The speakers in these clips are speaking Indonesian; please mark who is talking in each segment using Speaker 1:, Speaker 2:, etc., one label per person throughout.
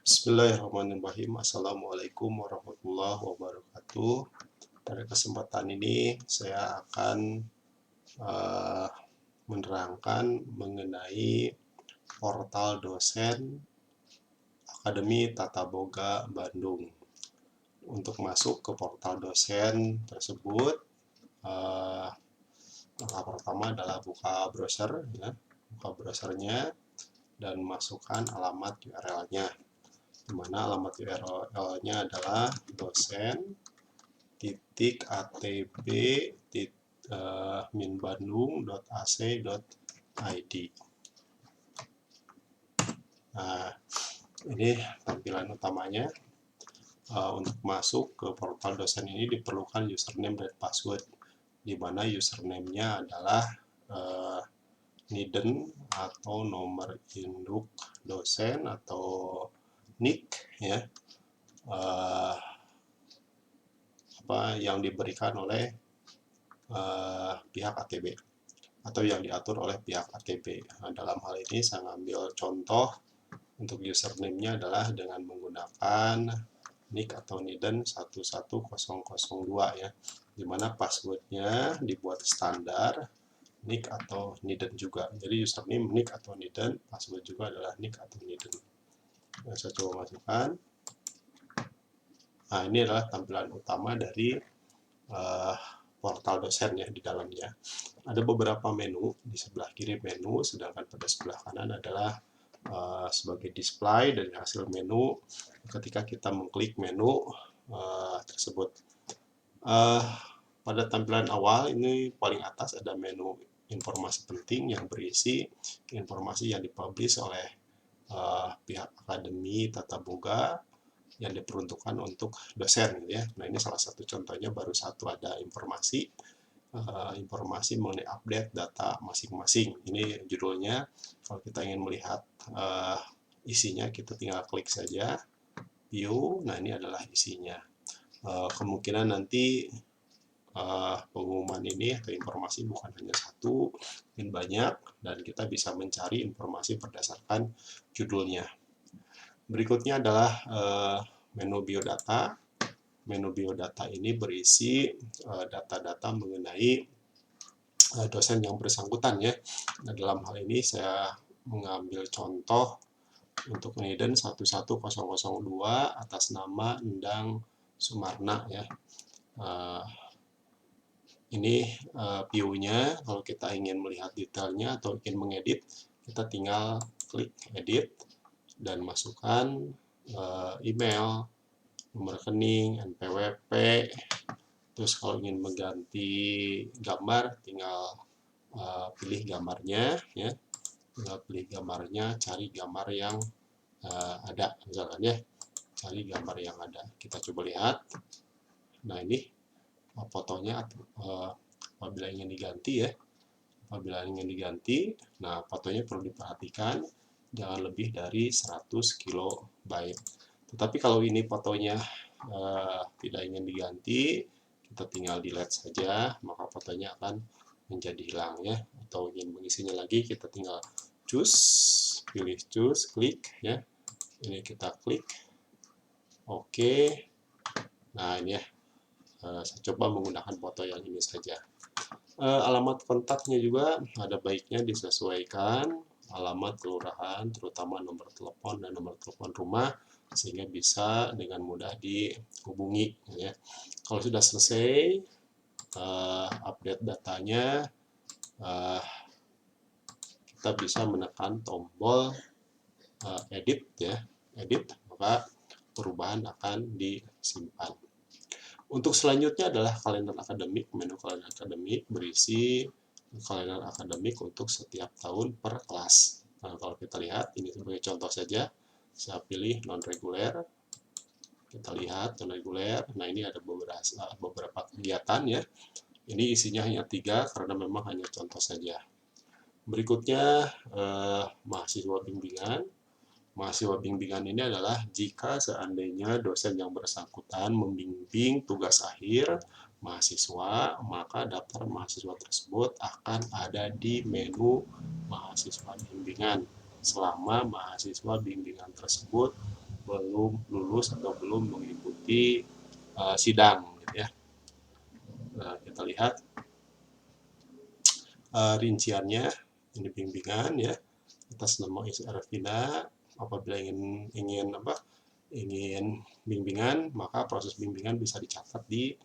Speaker 1: Bismillahirrahmanirrahim. Assalamualaikum warahmatullahi wabarakatuh. Pada kesempatan ini saya akan uh, menerangkan mengenai portal dosen Akademi Tata Boga Bandung. Untuk masuk ke portal dosen tersebut, langkah pertama adalah buka browser, ya. Buka browsernya dan masukkan alamat URL-nya. Di mana alamat URL-nya adalah dosen.atb-minbandung.ac.id. Nah, ini tampilan utamanya. Untuk masuk ke portal dosen ini diperlukan username dan password, di mana username-nya adalah NIDEN atau nomor induk dosen atau NIK, ya, yang diberikan oleh pihak ATB atau yang diatur oleh pihak ATB. Nah, dalam hal ini saya ngambil contoh untuk username-nya adalah dengan menggunakan NIK atau NIDEN 11002, ya, dimana passwordnya dibuat standar NIK atau NIDEN juga. Jadi username NIK atau NIDEN, password juga adalah NIK atau NIDEN. Nah, saya coba masukkan. Nah, ini adalah tampilan utama dari portal dosen, ya. Di dalamnya ada beberapa menu. Di sebelah kiri menu, sedangkan pada sebelah kanan adalah sebagai display dari hasil menu ketika kita mengklik menu tersebut. Pada tampilan awal ini paling atas ada menu informasi penting yang berisi informasi yang dipublish oleh pihak Akademi Tata Boga yang diperuntukkan untuk dosen, ya. Nah, ini salah satu contohnya, baru satu ada informasi mengenai update data masing-masing. Ini judulnya. Kalau kita ingin melihat isinya, kita tinggal klik saja view. Nah, ini adalah isinya. Kemungkinan nanti pengumuman ini atau informasi bukan hanya satu, mungkin banyak, dan kita bisa mencari informasi berdasarkan judulnya. Berikutnya adalah menu biodata. Menu biodata ini berisi data-data mengenai dosen yang bersangkutan, ya. Nah, dalam hal ini saya mengambil contoh untuk NIDEN 11002 atas nama Endang Sumarna, ya. Ini view-nya. Kalau kita ingin melihat detailnya atau ingin mengedit, kita tinggal klik edit dan masukkan email, nomor rekening, NPWP. Terus kalau ingin mengganti gambar, tinggal pilih gambarnya, ya. Tinggal pilih gambarnya, cari gambar yang ada, misalkan, ya. Cari gambar yang ada. Kita coba lihat. Nah, ini fotonya apabila ingin diganti, ya. Apabila ingin diganti, nah, fotonya perlu diperhatikan jangan lebih dari 100 KB. Tetapi kalau ini fotonya tidak ingin diganti, kita tinggal delete saja, maka fotonya akan menjadi hilang, ya. Atau ingin mengisinya lagi, kita tinggal pilih choose, klik, ya. Ini kita klik oke. Nah, ini, ya. Saya coba menggunakan foto yang ini saja. Alamat kontaknya juga ada baiknya disesuaikan, alamat kelurahan, terutama nomor telepon dan nomor telepon rumah, sehingga bisa dengan mudah dihubungi, ya. Kalau sudah selesai update datanya, kita bisa menekan tombol edit, ya. Edit, maka perubahan akan disimpan. Untuk selanjutnya adalah kalender akademik. Menu kalender akademik berisi kalender akademik untuk setiap tahun per kelas. Nah, kalau kita lihat, ini sebagai contoh saja, saya pilih non-reguler. Kita lihat non-reguler. Nah, ini ada beberapa kegiatan, ya. Ini isinya hanya 3 karena memang hanya contoh saja. Berikutnya mahasiswa bimbingan. Mahasiswa bimbingan ini adalah jika seandainya dosen yang bersangkutan membimbing tugas akhir mahasiswa, maka daftar mahasiswa tersebut akan ada di menu mahasiswa bimbingan selama mahasiswa bimbingan tersebut belum lulus atau belum mengikuti sidang gitu ya. Nah, kita lihat rinciannya, ini bimbingan ya, atas nama Arvina. Apabila ingin bimbingan, maka proses bimbingan bisa dicatat di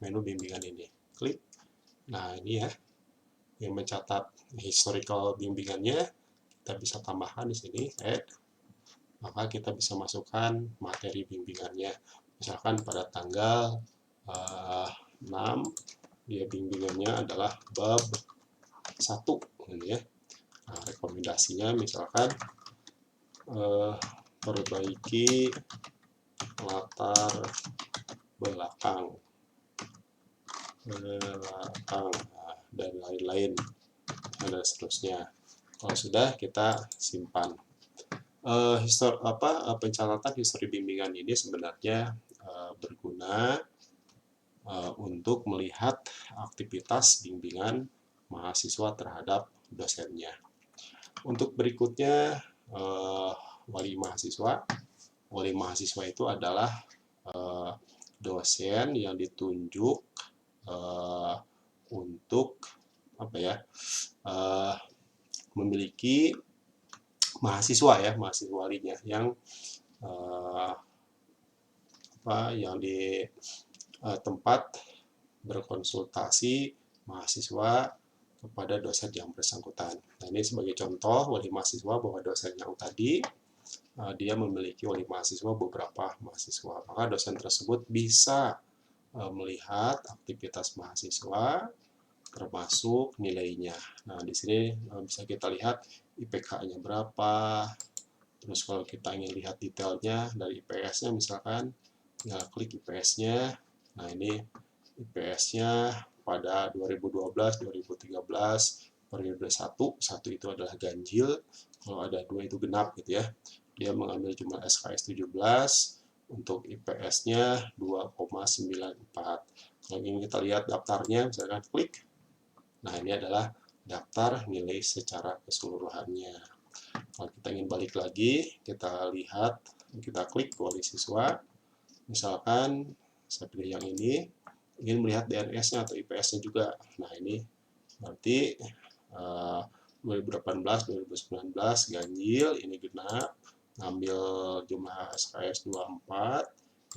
Speaker 1: menu bimbingan ini. Klik. Nah, ini ya, yang mencatat historical bimbingannya, kita bisa tambahkan di sini, add. Maka kita bisa masukkan materi bimbingannya. Misalkan pada tanggal 6, dia bimbingannya adalah bab 1 gitu ya. Nah, rekomendasinya misalkan perbaiki latar belakang dan lain-lain dan seterusnya. Kalau sudah, kita simpan. Pencatatan histori bimbingan ini sebenarnya berguna untuk melihat aktivitas bimbingan mahasiswa terhadap dosennya. Untuk berikutnya, wali mahasiswa. Wali mahasiswa itu adalah dosen yang ditunjuk untuk memiliki mahasiswa walinya yang di tempat berkonsultasi mahasiswa kepada dosen yang bersangkutan. Nah, ini sebagai contoh wali mahasiswa bahwa dosen yang tadi dia memiliki wali mahasiswa beberapa mahasiswa. Maka dosen tersebut bisa melihat aktivitas mahasiswa termasuk nilainya. Nah, di sini bisa kita lihat IPK-nya berapa. Terus kalau kita ingin lihat detailnya dari IPS-nya misalkan, tinggal klik IPS-nya. Nah, ini IPS-nya pada 2012, 2013, periode 1 itu adalah ganjil, kalau ada 2 itu genap gitu ya. Dia mengambil jumlah SKS 17, untuk IPS-nya 2,94. Kalau ingin kita lihat daftarnya, misalkan klik. Nah, ini adalah daftar nilai secara keseluruhannya. Kalau kita ingin balik lagi, kita lihat, kita klik wali siswa. Misalkan, saya pilih yang ini, ingin melihat DNS-nya atau IPS-nya juga. Nah, ini berarti 2018, 2019 ganjil, ini genap, ngambil jumlah SKS 24,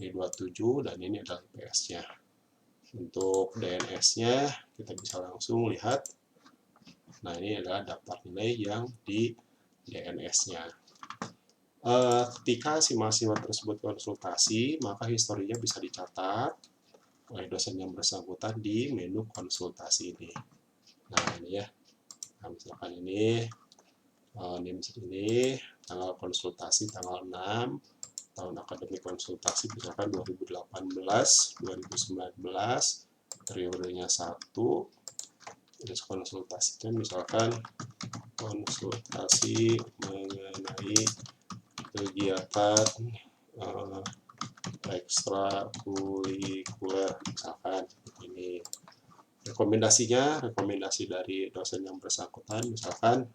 Speaker 1: ini 27, dan ini adalah IPS-nya. Untuk DNS-nya, kita bisa langsung lihat. Nah, ini adalah daftar nilai yang di DNS-nya. Ketika si mahasiswa tersebut konsultasi, maka historinya bisa dicatat oleh dosen yang bersangkutan di menu konsultasi ini. Nah, ini ya. Nah, misalkan ini tanggal konsultasi tanggal 6, tahun akademik konsultasi misalkan 2018, 2019, periodenya 1, terus konsultasinya misalkan konsultasi mengenai kegiatan ekstrakurikuler misalkan ini. Rekomendasi dari dosen yang bersangkutan misalkan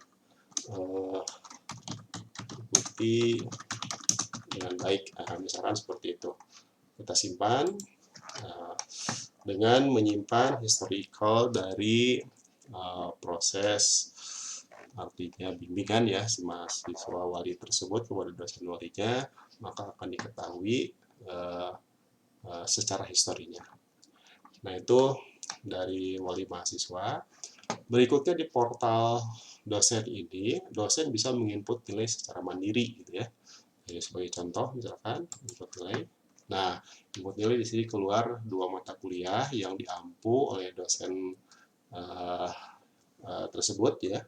Speaker 1: ikuti dengan baik, misalkan seperti itu. Kita simpan dengan menyimpan historical dari proses, artinya bimbingan ya si mahasiswa wali tersebut kepada dosen walinya, maka akan diketahui secara historinya. Nah, itu dari wali mahasiswa. Berikutnya di portal dosen ini, dosen bisa menginput nilai secara mandiri gitu ya. Jadi sebagai contoh misalkan input nilai. Nah, input nilai di sini keluar 2 mata kuliah yang diampu oleh dosen tersebut ya.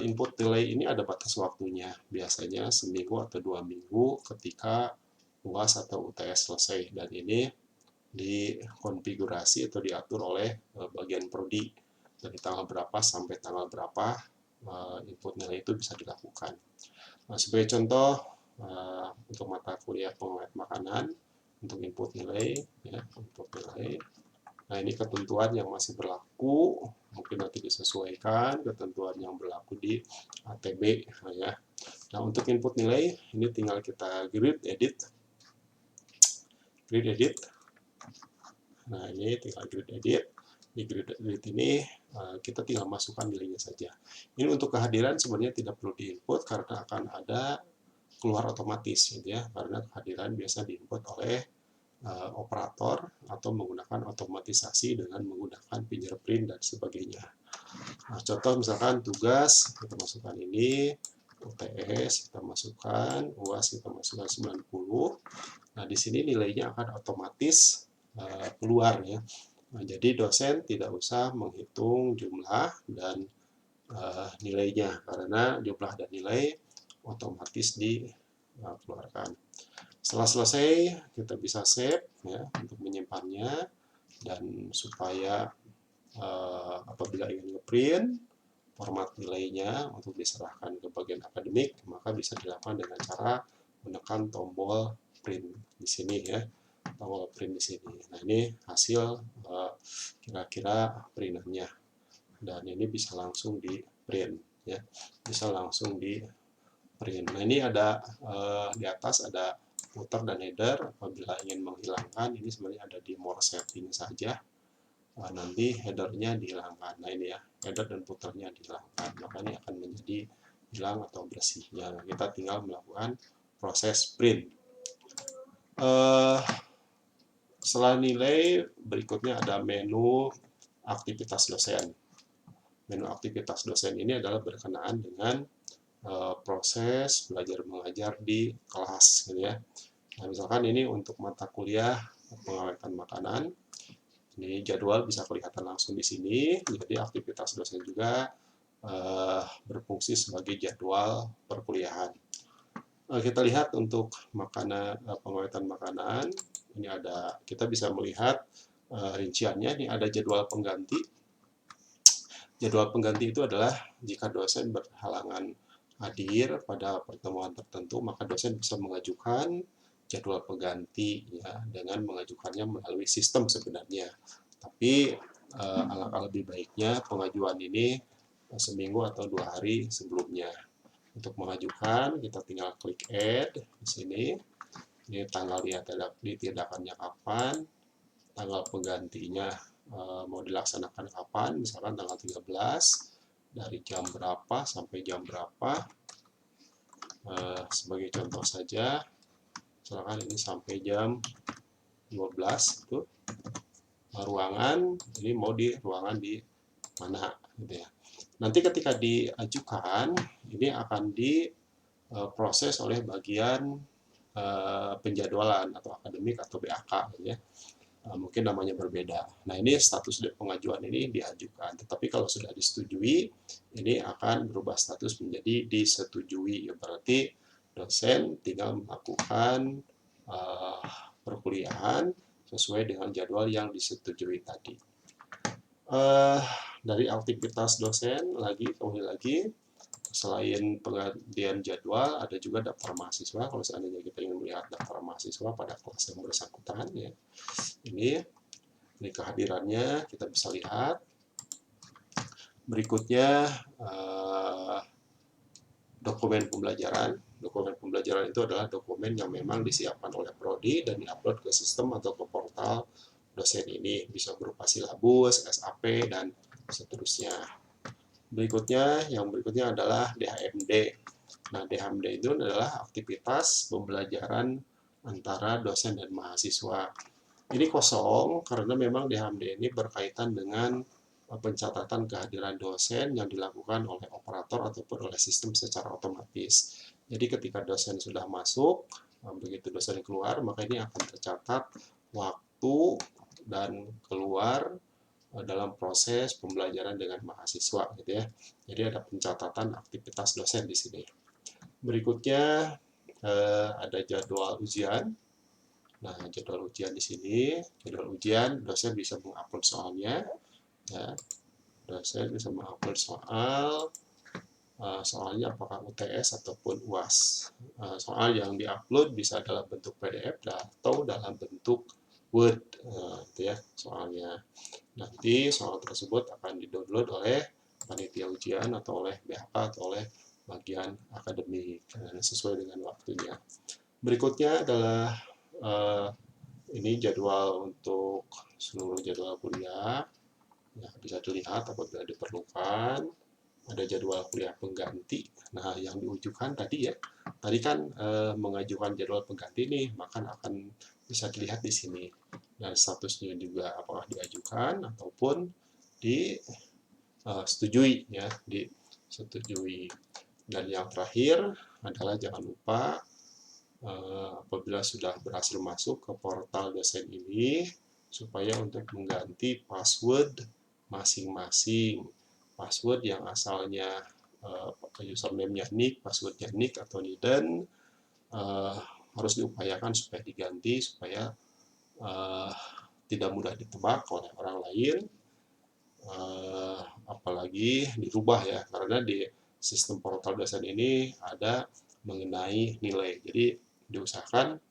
Speaker 1: Input nilai ini ada batas waktunya, biasanya seminggu atau 2 minggu ketika UAS atau UTS selesai, dan ini dikonfigurasi atau diatur oleh bagian prodi dari tanggal berapa sampai tanggal berapa input nilai itu bisa dilakukan. Nah, sebagai contoh untuk mata kuliah pengawet makanan, untuk input nilai ya, input nilai Nah, ini ketentuan yang masih berlaku, mungkin nanti disesuaikan ketentuan yang berlaku di ATB ya. Nah, untuk input nilai ini tinggal kita grid edit. Nah, ini tinggal grid edit. Di grid edit ini kita tinggal masukkan nilainya saja. Ini untuk kehadiran sebenarnya tidak perlu diinput karena akan ada keluar otomatis gitu ya, karena kehadiran biasa diinput oleh operator atau menggunakan otomatisasi dengan menggunakan fingerprint dan sebagainya. Nah, contoh misalkan tugas kita masukkan ini, UTS kita masukkan, UAS kita masukkan 90. Nah, di sini nilainya akan otomatis keluar ya. Nah, jadi dosen tidak usah menghitung jumlah dan nilainya karena jumlah dan nilai otomatis dikeluarkan. Setelah selesai, kita bisa save ya untuk menyimpannya, dan supaya apabila ingin ngeprint format nilainya untuk diserahkan ke bagian akademik, maka bisa dilakukan dengan cara menekan tombol print di sini ya, tombol print di sini. Nah, ini hasil kira-kira printannya, dan ini bisa langsung di print ya, bisa langsung di print. Nah, ini ada di atas ada footer dan header. Apabila ingin menghilangkan, ini sebenarnya ada di more setting saja. Nanti headernya dihilangkan. Nah, ini ya, header dan footernya dihilangkan. Maka ini akan menjadi hilang atau bersihnya. Kita tinggal melakukan proses print. Setelah nilai, berikutnya ada menu aktivitas dosen. Menu aktivitas dosen ini adalah berkenaan dengan proses belajar mengajar di kelas gitu ya. Nah, misalkan ini untuk mata kuliah pengawetan makanan, ini jadwal bisa kelihatan langsung di sini. Jadi aktivitas dosen juga berfungsi sebagai jadwal perkuliahan. Kita lihat untuk makanan, pengawetan makanan, ini ada, kita bisa melihat rinciannya. Ini ada jadwal pengganti. Jadwal pengganti itu adalah jika dosen berhalangan hadir pada pertemuan tertentu, maka dosen bisa mengajukan jadwal pengganti ya, dengan mengajukannya melalui sistem sebenarnya. Tapi alangkah lebih baiknya pengajuan ini seminggu atau 2 hari sebelumnya. Untuk mengajukan, kita tinggal klik add di sini. Ini tanggal ditindakannya kapan, tanggal penggantinya mau dilaksanakan kapan, misalkan tanggal 13, dari jam berapa sampai jam berapa, sebagai contoh saja, misalkan ini sampai jam 12 itu, ruangan ini mau di ruangan di mana gitu ya. Nanti ketika diajukan, ini akan diproses oleh bagian penjadwalan atau akademik atau BAK gitu ya. Mungkin namanya berbeda. Nah, ini status pengajuan ini diajukan. Tetapi kalau sudah disetujui, ini akan berubah status menjadi disetujui. Ya, berarti dosen tinggal melakukan perkuliahan sesuai dengan jadwal yang disetujui tadi. Dari aktivitas dosen, kembali lagi, selain penggantian jadwal, ada juga daftar mahasiswa. Kalau seandainya kita ingin melihat daftar mahasiswa pada kelas yang bersangkutan, ya, ini kehadirannya kita bisa lihat. Berikutnya dokumen pembelajaran. Dokumen pembelajaran itu adalah dokumen yang memang disiapkan oleh prodi dan diupload ke sistem atau ke portal dosen ini. Bisa berupa silabus, SAP, dan seterusnya. Yang berikutnya adalah DHMD. Nah, DHMD itu adalah aktivitas pembelajaran antara dosen dan mahasiswa. Ini kosong karena memang DHMD ini berkaitan dengan pencatatan kehadiran dosen yang dilakukan oleh operator ataupun oleh sistem secara otomatis. Jadi ketika dosen sudah masuk, begitu dosen keluar, maka ini akan tercatat waktu dan keluar dalam proses pembelajaran dengan mahasiswa gitu ya. Jadi ada pencatatan aktivitas dosen di sini. Berikutnya ada jadwal ujian. Nah, jadwal ujian di sini, jadwal ujian dosen bisa mengupload soalnya ya. Dosen bisa mengupload soalnya apakah UTS ataupun UAS. Soal yang diupload bisa dalam bentuk PDF atau dalam bentuk Word, itu ya soalnya. Nanti soal tersebut akan di-download oleh panitia ujian atau oleh BHK atau oleh bagian akademik sesuai dengan waktunya. Berikutnya adalah ini jadwal untuk seluruh jadwal kuliah. Ya, bisa dilihat apabila diperlukan. Ada jadwal kuliah pengganti. Nah, yang diujukan tadi ya, tadi kan mengajukan jadwal pengganti nih, maka akan bisa dilihat di sini. Dan statusnya juga apakah diajukan ataupun disetujui ya, disetujui. Dan yang terakhir adalah jangan lupa apabila sudah berhasil masuk ke portal dosen ini, supaya untuk mengganti password masing-masing. Password yang asalnya username-nya nick, password-nya nick atau niden, harus diupayakan supaya diganti, supaya tidak mudah ditebak oleh orang lain, apalagi dirubah ya, karena di sistem portal dosen ini ada mengenai nilai. Jadi diusahakan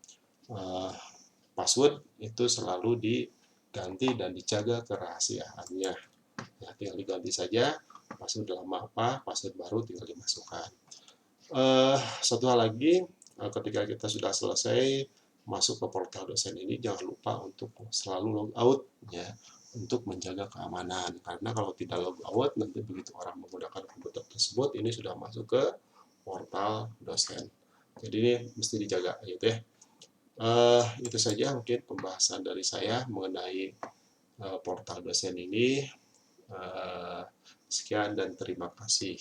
Speaker 1: password itu selalu diganti dan dijaga kerahasiaannya. Ya, tinggal diganti saja password lama apa, password baru tinggal dimasukkan. Satu hal lagi, ketika kita sudah selesai masuk ke portal dosen ini, jangan lupa untuk selalu log out ya, untuk menjaga keamanan. Karena kalau tidak log out, nanti begitu orang menggunakan komputer tersebut, ini sudah masuk ke portal dosen. Jadi ini mesti dijaga gitu ya. Itu saja mungkin pembahasan dari saya mengenai portal dosen ini. Sekian dan terima kasih.